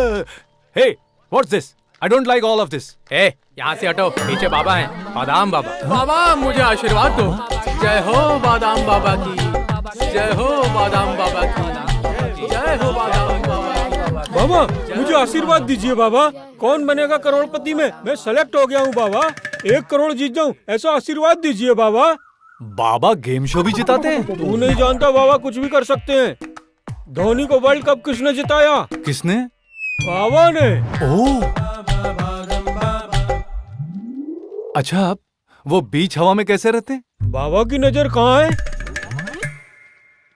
Hey, what's this? I don't like all of this. ए, यहाँ से हटो, पीछे बाबा हैं, बादाम बाबा। बाबा मुझे आशीर्वाद दो। जय हो बादाम बाबा की, जय हो बादाम बाबा की, जय हो बादाम बाबा। बाबा मुझे आशीर्वाद दीजिए बाबा। कौन बनेगा करोड़पति में? मैं सेलेक्ट हो गया हूँ बाबा। 1 करोड़ जीत जाऊँ ऐसा आशीर्वाद दीजिए बाबा। बाबा गेम शो भी जिताते हैं? तू नहीं जानता बाबा, कुछ भी कर सकते हैं। धोनी को वर्ल्ड कप किसने जिताया? किसने? बाबा ने। ओह, अच्छा वो बीच हवा में कैसे रहते हैं? बाबा की नजर कहाँ है?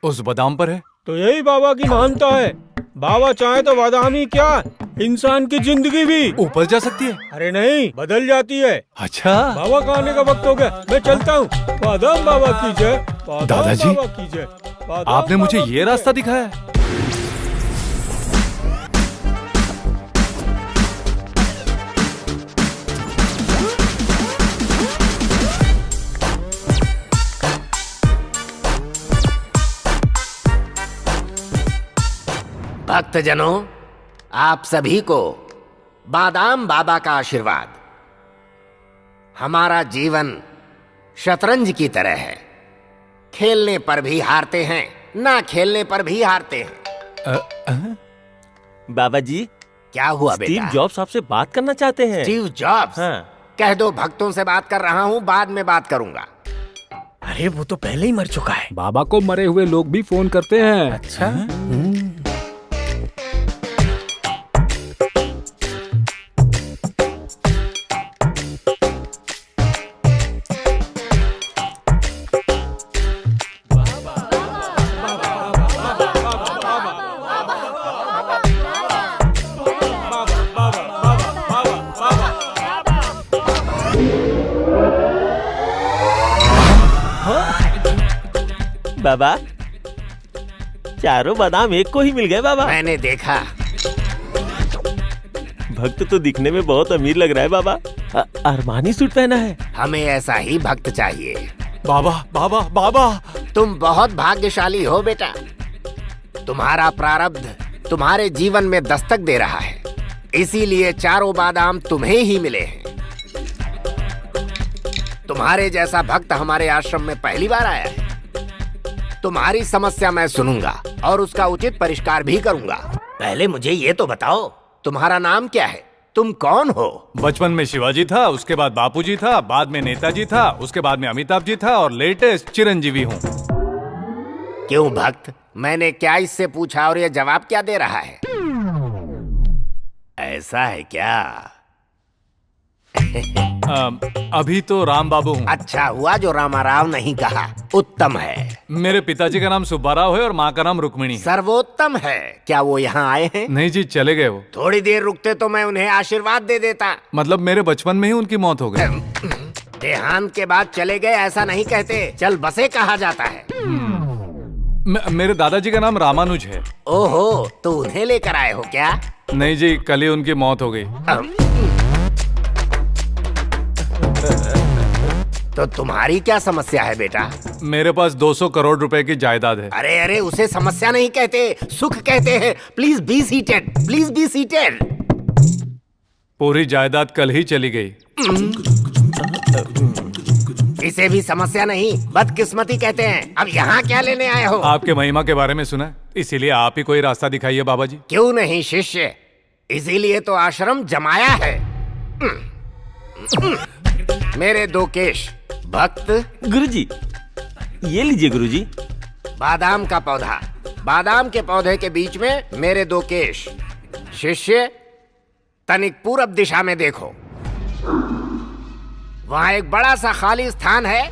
उस बादाम पर है। तो यही बाबा की महानता है। बाबा चाहे तो बादाम ही क्या, इंसान की जिंदगी भी ऊपर जा सकती है। अरे नहीं, बदल जाती है। अच्छा बाबा का आने का वक्त हो गया, मैं चलता हूँ। बादाम बाबा की जय, बादाम दादाजी, बाबा की जय। बादाम आपने मुझे बाबा ये की रास्ता जय। दिखाया है? भक्तजनों, आप सभी को बादाम बाबा का आशीर्वाद। हमारा जीवन शतरंज की तरह है, खेलने पर भी हारते हैं, ना खेलने पर भी हारते हैं। बाबा जी, क्या हुआ स्टीव बेटा? जॉब्स आपसे बात करना चाहते हैं। Steve jobs? हाँ। कह दो भक्तों से बात कर रहा हूँ, बाद में बात करूंगा। अरे वो तो पहले ही मर चुका है। बाबा को मरे हुए लोग भी फोन करते हैं। अच्छा। बाबा, चारों बादाम एक को ही मिल गए बाबा। मैंने देखा। भक्त तो दिखने में बहुत अमीर लग रहा है बाबा। अरमानी सूट पहना है। हमें ऐसा ही भक्त चाहिए। बाबा बाबा बाबा, तुम बहुत भाग्यशाली हो बेटा। तुम्हारा प्रारब्ध तुम्हारे जीवन में दस्तक दे रहा है, इसीलिए चारों बादाम तुम्हें ही मिले हैं। तुम्हारे जैसा भक्त हमारे आश्रम में पहली बार आया है। तुम्हारी समस्या मैं सुनूंगा और उसका उचित परिष्कार भी करूंगा। पहले मुझे ये तो बताओ, तुम्हारा नाम क्या है? तुम कौन हो? बचपन में शिवाजी था, उसके बाद बापूजी था, बाद में नेताजी था, उसके बाद में अमिताभ जी था और लेटेस्ट चिरंजीवी हूँ। क्यों भक्त, मैंने क्या इससे पूछा और ये जवाब क्या दे रहा है? ऐसा है क्या? अभी तो राम बाबू हूँ। अच्छा हुआ जो रामाराव नहीं कहा, उत्तम है। मेरे पिताजी का नाम सुब्बाराव है और माँ का नाम रुक्मिणी है। सर्वोत्तम है। क्या वो यहाँ आए हैं? नहीं जी, चले गए वो। थोड़ी देर रुकते तो मैं उन्हें आशीर्वाद दे देता। मतलब मेरे बचपन में ही उनकी मौत हो गई। देहांत के बाद चले गए ऐसा नहीं कहते, चल बसे कहा जाता है। मेरे दादाजी का नाम रामानुज है। ओहो, तो उन्हें लेकर आए हो क्या? नहीं जी, कल ही उनकी मौत हो गई। तो तुम्हारी क्या समस्या है बेटा? मेरे पास 200 करोड़ रुपए की जायदाद है। अरे अरे, उसे समस्या नहीं कहते, सुख कहते हैं। Please be seated, please be seated. पूरी जायदाद कल ही चली गई। इसे भी समस्या नहीं, बदकिस्मती कहते हैं। अब यहाँ क्या लेने आए हो? आपके महिमा के बारे में सुना, इसीलिए आप ही कोई रास्ता दिखाइए बाबा जी। क्यों नहीं शिष्य, इसीलिए तो आश्रम जमाया है। मेरे 2 केश। भक्त, गुरुजी, ये लीजिए गुरुजी। बादाम का पौधा, बादाम के पौधे के बीच में मेरे 2 केश। शिष्य, तनिक पूरब दिशा में देखो, वहाँ एक बड़ा सा खाली स्थान है।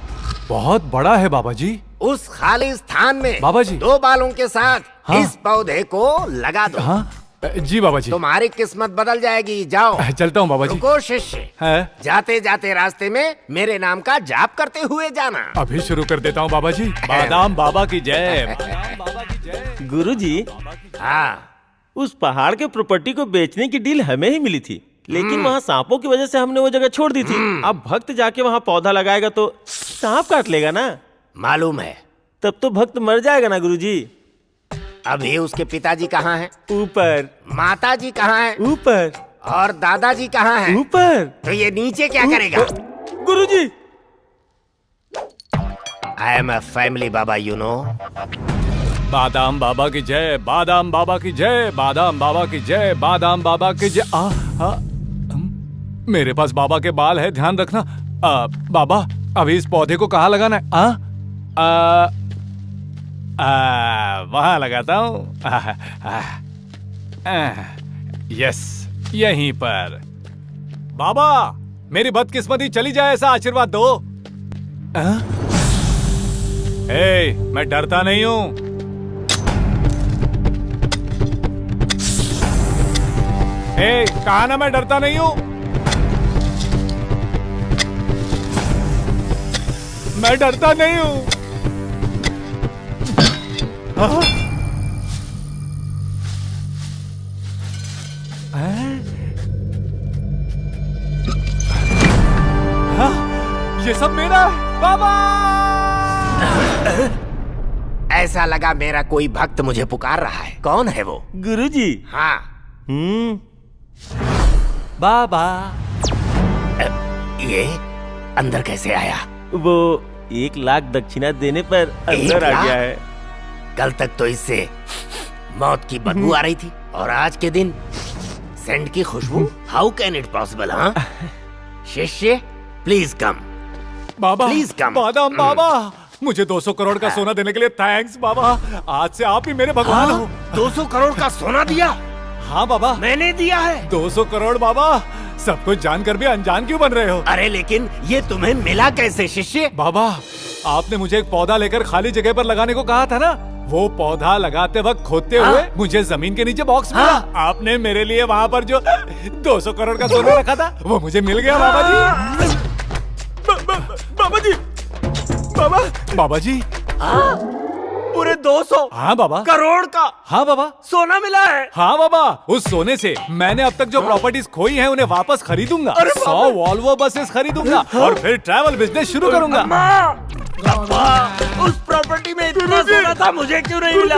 बहुत बड़ा है बाबा जी। उस खाली स्थान में बाबा जी, 2 बालों के साथ हाँ? इस पौधे को लगा दो। हाँ जी बाबा जी। तुम्हारी किस्मत बदल जाएगी। जाओ। चलता हूँ बाबा जी। रुको शिष्य, है? जाते जाते रास्ते में मेरे नाम का जाप करते हुए जाना। अभी शुरू कर देता हूँ बाबा जी। बादाम बाबा की जय। गुरुजी, हाँ, उस पहाड़ के प्रॉपर्टी को बेचने की डील हमें ही मिली थी, लेकिन वहाँ सांपों की वजह से हमने वो जगह छोड़ दी थी। अब भक्त जाके वहाँ पौधा लगाएगा तो सांप काट लेगा ना। मालूम है। तब तो भक्त मर जाएगा ना गुरुजी। अभी उसके पिताजी कहाँ हैं? ऊपर माताजी कहाँ हैं? ऊपर और दादाजी कहाँ हैं? ऊपर। तो ये नीचे क्या करेगा? Guruji, I am a family baba, you know. Badam Baba की जय, बादाम बाबा की जय, बादाम बाबा की जय, बादाम बाबा की जय। मेरे पास बाबा के बाल है, ध्यान रखना। बाबा, अभी इस पौधे को कहाँ लगाना है? वहां लगाता हूँ। यस, यहीं पर। बाबा, मेरी बदकिस्मती चली जाए ऐसा आशीर्वाद दो। मैं डरता नहीं हूँ। कहा ना मैं डरता नहीं हूँ। मैं डरता नहीं हूँ। ये सब मेरा है बाबा। ऐसा लगा मेरा कोई भक्त मुझे पुकार रहा है। कौन है वो? गुरुजी। हाँ। बाबा, ये अंदर कैसे आया? वो 1 लाख दक्षिणा देने पर अंदर आ गया है। कल तक तो इससे मौत की बदबू आ रही थी और आज के दिन सेंट की खुशबू। How can it possible? हाँ, शिष्य please come. Baba, please come. बादाम बाबा, मुझे 200 करोड़ का सोना देने के लिए थैंक्स बाबा। आज से आप ही मेरे भगवान हो। 200 करोड़ का सोना दिया? हाँ बाबा, मैंने दिया है। 200 करोड़ बाबा। सब कुछ जानकर भी अनजान क्यों बन रहे हो? अरे लेकिन ये तुम्हें मिला कैसे शिष्य? बाबा, आपने मुझे एक पौधा लेकर खाली जगह पर लगाने को कहा था ना। वो पौधा लगाते वक्त खोदते हुए मुझे जमीन के नीचे बॉक्स मिला। आपने मेरे लिए वहाँ पर जो 200 करोड़ का सोना रखा था वो मुझे मिल गया बाबा जी। बाबा जी, बाबा जी, पूरे 200 हाँ बाबा करोड़ का हाँ बाबा सोना मिला है। हाँ बाबा, उस सोने से मैंने अब तक जो प्रॉपर्टीज खोई हैं उन्हें वापस खरीदूंगा। 100 वॉल्वो बसेस खरीदूंगा और फिर ट्रैवल बिजनेस शुरू करूंगा। उस प्रॉपर्टी में इतना सोना था, मुझे क्यों नहीं मिला?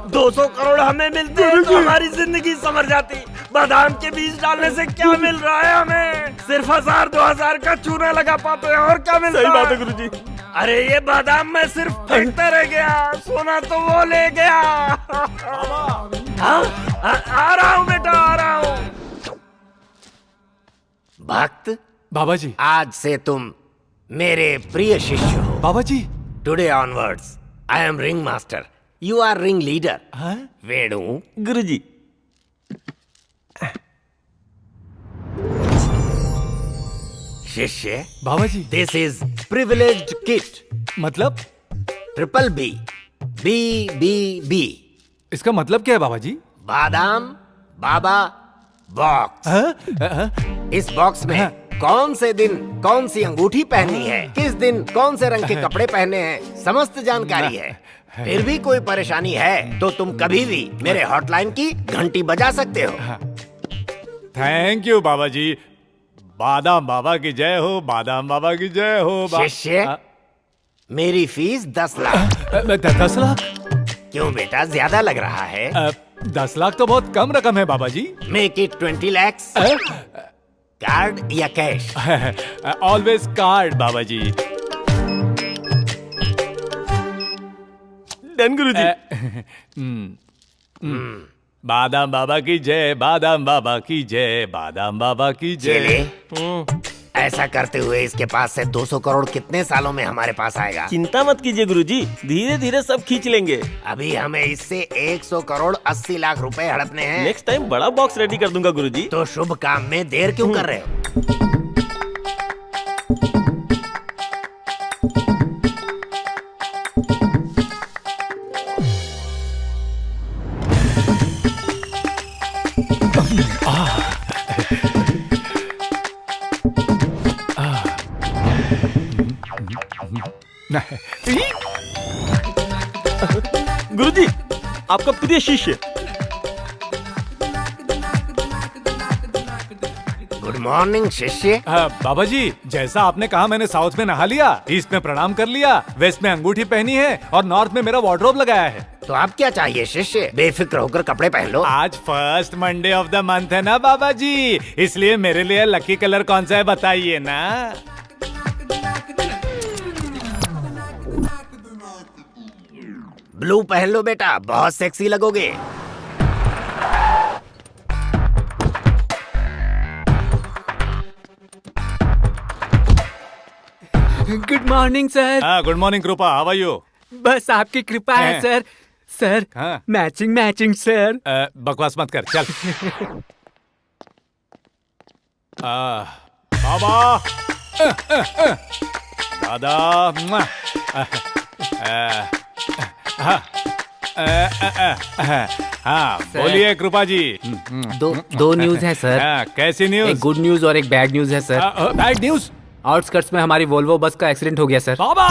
200 करोड़ हमें मिलते तो हमारी जिंदगी संवर जाती। बादाम के बीज डालने से क्या मिल रहा है हमें? सिर्फ 1000-2000 का चूना लगा पाते हैं और क्या मिलता है? सही बात है गुरुजी। अरे ये बादाम में सिर्फ फेंकता रह गया, सोना तो वो ले गया। आ रहा हूँ बेटा, आ रहा हूँ। भक्त बाबा जी, आज से तुम मेरे प्रिय शिष्य हो। Baba ji. Today onwards I am ring master, you are ring leader. Venu. Guruji, शिष्य। Baba ji, this is privileged kit, मतलब triple B, B B B. इसका मतलब क्या है बाबा जी? बादाम बाबा बॉक्स। इस बॉक्स में कौन से दिन कौन सी अंगूठी पहननी है, किस दिन कौन से रंग के कपड़े पहनने हैं, समस्त जानकारी है। फिर भी कोई परेशानी है तो तुम कभी भी मेरे हॉटलाइन की घंटी बजा सकते हो। थैंक यू बाबा जी। बादाम बाबा की जय हो, बादाम बाबा की जय हो। शिष्य, मेरी फीस 10 लाख। 10 लाख? क्यों बेटा, ज्यादा लग रहा है? 10 लाख तो बहुत कम रकम है Baba ji. Make it 20 lakhs। Card या cash? Always card Baba ji. Done guruji. Badam Baba की जय, बादाम बाबा की जय, बादाम बाबा की चले। जय। ऐसा करते हुए इसके पास से 200 करोड़ कितने सालों में हमारे पास आएगा? चिंता मत कीजिए गुरुजी, धीरे धीरे सब खींच लेंगे। अभी हमें इससे 100 करोड़ 80 लाख रुपए हड़पने हैं। नेक्स्ट टाइम बड़ा बॉक्स रेडी कर दूंगा गुरुजी। तो शुभ काम में देर क्यों कर रहे हो? गुरुजी, आपका प्रिय शिष्य। गुड मॉर्निंग शिष्य। बाबा जी, जैसा आपने कहा मैंने साउथ में नहा लिया, ईस्ट में प्रणाम कर लिया, वेस्ट में अंगूठी पहनी है और नॉर्थ में मेरा वार्डरोब लगाया है। तो अब क्या चाहिए शिष्य? बेफिक्र होकर कपड़े पहन लो। आज first Monday of the month है ना बाबा जी, इसलिए मेरे लिए लकी कलर कौन सा है बताइए ना। ब्लू पहन लो बेटा, बहुत सेक्सी लगोगे। Good morning sir. हाँ, गुड मॉर्निंग कृपा, हाउ आर यू? बस आपकी कृपा है हैं। सर। सर हाँ। Matching matching sir. बकवास मत कर, चल। बाबा, दादा, मुआ। हाँ, बोलिए कृपा जी। दो न्यूज है सर। हाँ, कैसी एक न्यूज? गुड न्यूज और एक बैड न्यूज है सर। Bad news? आउटस्कर्ट्स में हमारी वोल्वो बस का एक्सीडेंट हो गया सर। बाबा,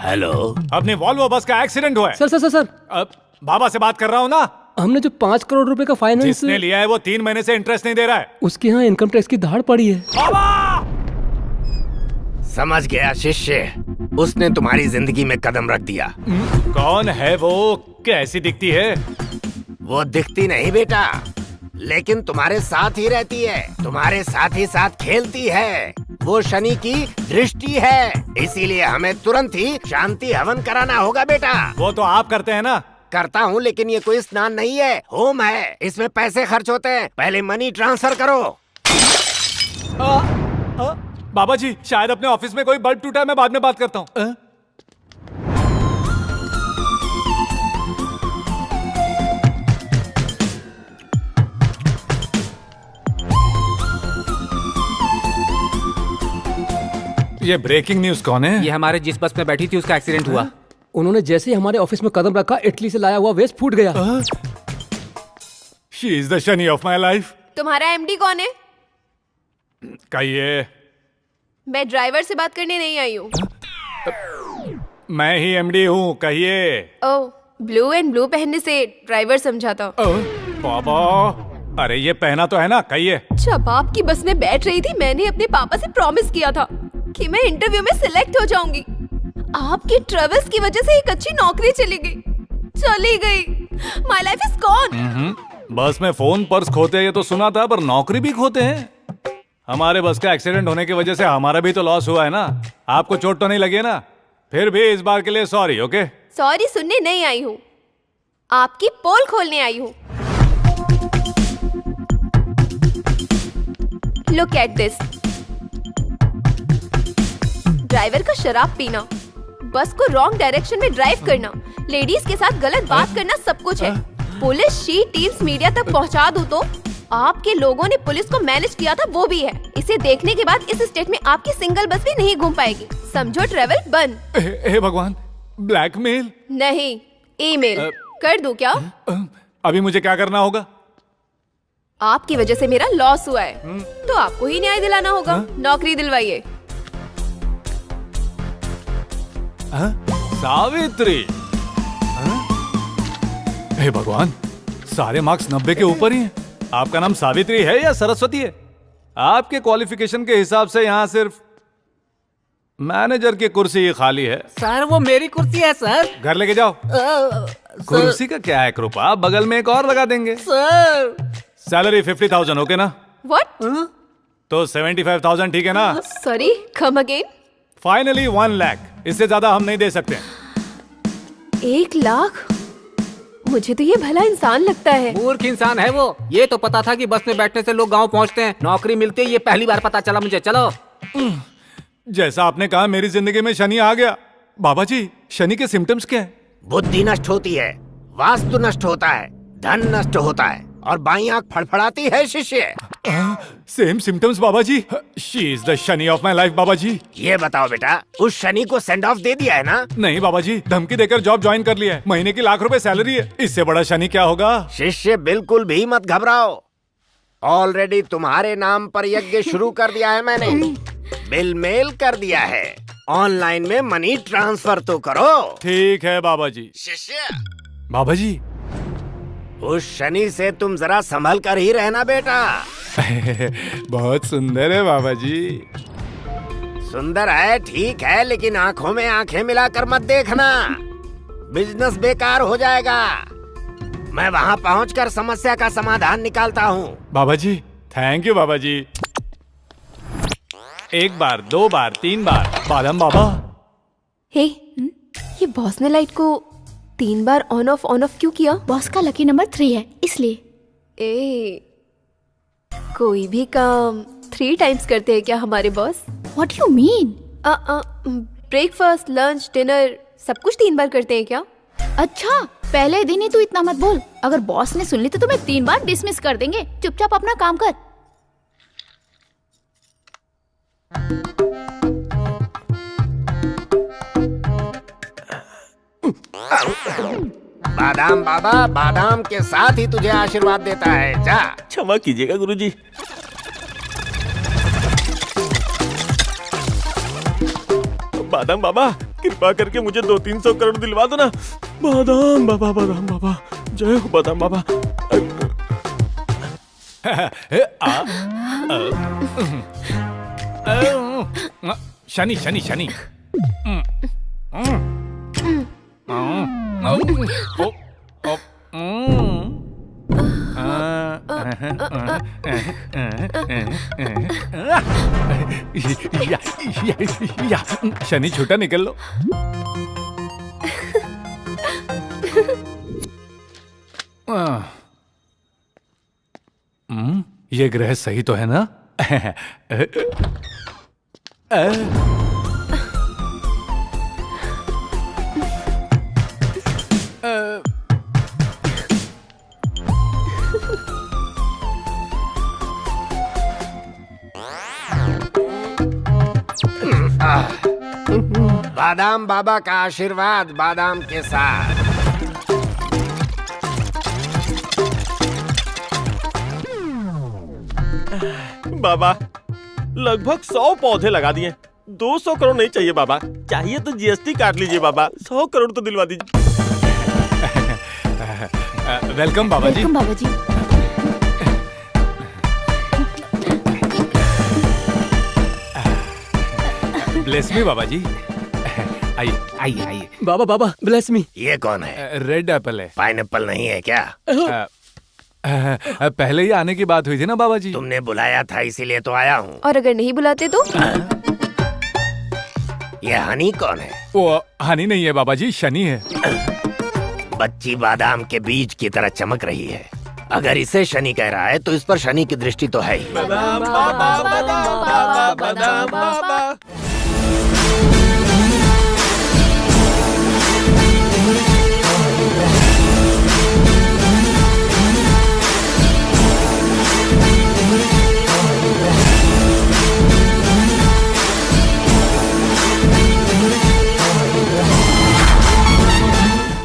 हेलो। अपनी वॉल्वो बस का एक्सीडेंट हुआ है। सर सर सर सर बाबा से बात कर रहा हूँ ना। हमने जो 5 करोड़ रुपए का फाइनेंस जिसने लिया है वो 3 महीने से इंटरेस्ट नहीं दे रहा है। उसके यहाँ इनकम टैक्स की धाड़ पड़ी है। बाबा, समझ गया शिष्य, उसने तुम्हारी जिंदगी में कदम रख दिया। कौन है वो? कैसी दिखती है? वो दिखती नहीं बेटा, लेकिन तुम्हारे साथ ही रहती है, तुम्हारे साथ ही साथ खेलती है। वो शनि की दृष्टि है, इसीलिए हमें तुरंत ही शांति हवन कराना होगा बेटा। वो तो आप करते हैं ना। करता हूँ, लेकिन ये कोई स्नान नहीं है, होम है। इसमें पैसे खर्च होते हैं, पहले मनी ट्रांसफर करो। बाबा जी, शायद अपने ऑफिस में कोई बल्ब टूटा है, मैं बाद में बात करता हूँ। ये ब्रेकिंग न्यूज कौन है? ये हमारे जिस बस में बैठी थी उसका एक्सीडेंट हुआ। उन्होंने जैसे ही हमारे ऑफिस में कदम रखा, इटली से लाया हुआ वेस्ट फूट गया। She is the Shani of my life. तुम्हारा एमडी कौन है? कहिए। मैं ड्राइवर से बात करने नहीं आई हूँ। मैं ही एमडी हूँ, कहिए। ओह, ब्लू एंड ब्लू पहनने से ड्राइवर समझा था। बाबा, अरे ये पहना तो है ना, कहिए। जब आपकी बस में बैठ रही थी, मैंने अपने पापा से प्रॉमिस किया था कि मैं इंटरव्यू में सिलेक्ट हो जाऊंगी। आपकी ट्रेवल्स की वजह से एक अच्छी नौकरी चली गई। My life is gone. बस में फोन पर्स खोते हैं ये तो सुना था, पर नौकरी भी खोते हैं। हमारे बस का एक्सीडेंट होने की वजह से हमारा भी तो लॉस हुआ है ना। आपको चोट तो नहीं लगी है ना? फिर भी इस बार के लिए सॉरी। ओके, सॉरी सुनने नहीं आई हूँ, आपकी पोल खोलने आई हूँ। Look at this. ड्राइवर का शराब पीना, बस को रॉन्ग डायरेक्शन में ड्राइव करना, लेडीज के साथ गलत बात करना, सब कुछ है। पुलिस शी टीम्स मीडिया तक पहुंचा दूं तो आपके लोगों ने पुलिस को मैनेज किया था, वो भी है। इसे देखने के बाद इस स्टेट में आपकी सिंगल बस भी नहीं घूम पाएगी। समझो, ट्रेवल बंद। हे भगवान, ब्लैकमेल? नहीं, ईमेल कर दूं क्या? अभी मुझे क्या करना होगा? आपकी वजह से मेरा लॉस हुआ है, तो आपको ही न्याय दिलाना होगा। नौकरी दिलवाइए। सावित्री? हे भगवान, सारे मार्क्स 90 के ऊपर ही हैं। आपका नाम सावित्री है या सरस्वती है? आपके क्वालिफिकेशन के हिसाब से यहाँ सिर्फ मैनेजर की कुर्सी ही खाली है। सर वो मेरी कुर्सी है सर। घर लेके जाओ। कुर्सी का क्या है कृपा, बगल में एक और लगा देंगे। सर सैलरी 50,000, ओके ना? व्हाट? तो 75,000 ठीक है ना? Sorry, come again. Finally 1 lakh, इससे ज्यादा हम नहीं दे सकते। 1 लाख? मुझे तो ये भला इंसान लगता है। मूर्ख इंसान है वो। ये तो पता था कि बस में बैठने से लोग गांव पहुंचते हैं, नौकरी मिलती है, ये पहली बार पता चला मुझे। चलो। जैसा आपने कहा, मेरी जिंदगी में शनि आ गया। बाबा जी, शनि के सिम्टम्स क्या है? बुद्धि नष्ट होती है, वास्तु नष्ट होता है, धन नष्ट होता है, और बाई आंख फड़फड़ाती है शिष्य। Same symptoms Baba ji. She is the Shani of my life Baba ji. ये बताओ बेटा, उस शनि को सेंड ऑफ दे दिया है ना? नहीं बाबा जी, धमकी देकर जॉब ज्वाइन कर लिया है। महीने की ₹1,00,000 सैलरी है। इससे बड़ा शनि क्या होगा? शिष्य बिल्कुल भी मत घबराओ, ऑलरेडी तुम्हारे नाम पर यज्ञ शुरू कर दिया है मैंने। बिल मेल कर दिया है, ऑनलाइन में मनी ट्रांसफर तो करो। ठीक है बाबा जी। शिष्य, बाबा जी। उस शनि से तुम जरा संभल कर ही रहना बेटा। बहुत सुंदर है बाबा जी। सुंदर है ठीक है, लेकिन आंखों में आंखें मिलाकर मत देखना, बिजनेस बेकार हो जाएगा। मैं वहाँ पहुँचकर समस्या का समाधान निकालता हूँ। बाबा जी थैंक यू बाबा जी। 1 बार 2 बार 3 बार। बादाम बाबा। हे, ये बॉस ने लाइट को 3 बार ऑन ऑफ क्यों किया? बॉस का लकी नंबर 3 है इसलिए। कोई भी काम 3 टाइम्स करते हैं क्या हमारे boss? What you mean? Breakfast lunch dinner सब कुछ 3 बार करते हैं क्या? अच्छा पहले दिन ही तू इतना मत बोल, अगर बॉस ने सुन ली तो तुम्हें 3 बार डिसमिस कर देंगे। चुपचाप अपना काम कर। बादाम बाबा बादाम के साथ ही तुझे आशीर्वाद देता है। जा। क्षमा कीजिएगा गुरुजी। बादाम बाबा कृपा करके मुझे 200-300 करोड़ दिलवा दो ना। बादाम बाबा बादाम बाबा जय हो बादाम बाबा। शनि शनि शनि। शनि छूटा निकल लो। ये ग्रह सही तो है ना? बादाम बाबा का आशीर्वाद बादाम के साथ। बाबा लगभग 100 पौधे लगा दिए। 200 करोड़ नहीं चाहिए बाबा, चाहिए तो जीएसटी काट लीजिए बाबा। 100 करोड़ तो दिलवा दीजिए। वेलकम बाबा जी। वेलकम बाबा जी। ब्लेस मी बाबा जी। आइए आइए आइए। बाबा बाबा ब्लेस मी। ये कौन है? रेड एप्पल है। पाइनएप्पल नहीं है क्या? पहले ही आने की बात हुई थी ना बाबा जी। तुमने बुलाया था इसीलिए तो आया हूँ। और अगर नहीं बुलाते तो? ये हनी कौन है? वो हनी नहीं है बाबा जी, शनि है। बच्ची बादाम के बीज की तरह चमक रही है। अगर इसे शनि कह रहा है तो इस पर शनि की दृष्टि तो है ही। बादाम बाबा बादाम बाबा बादाम बाबा।